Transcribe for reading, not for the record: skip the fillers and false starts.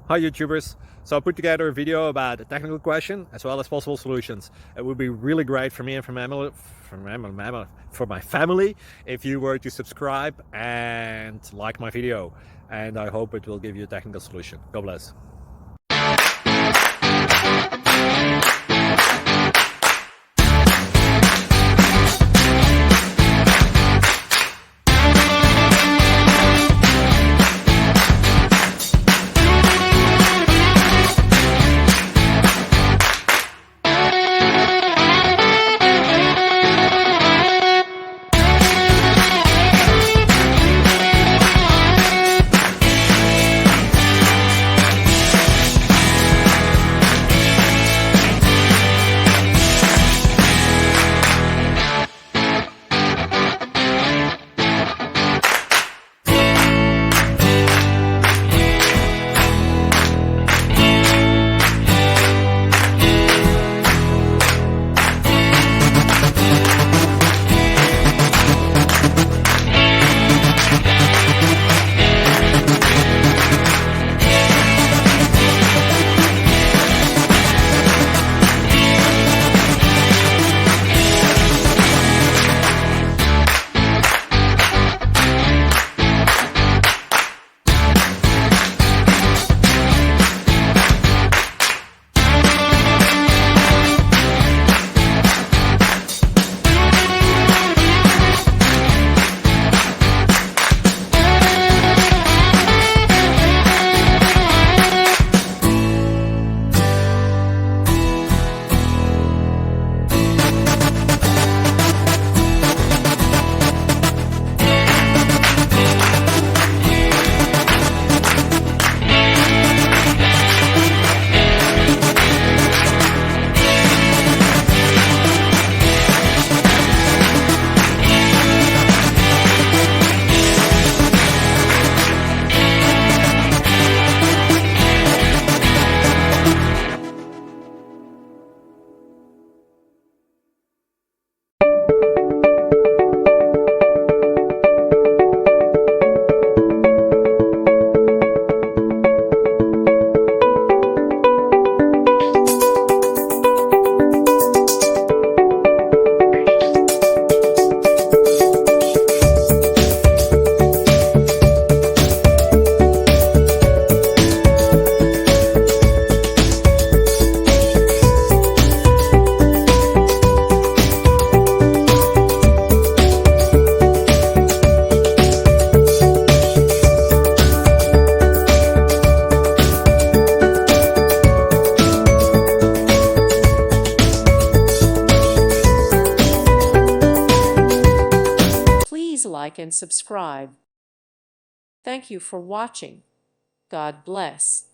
Hi YouTubers! So I put together a video about a technical question as well as possible solutions. It would be really great for me and for my family if you were to subscribe and like my video, and I hope it will give you a technical solution. God bless. Please like and subscribe. Thank you for watching. God bless.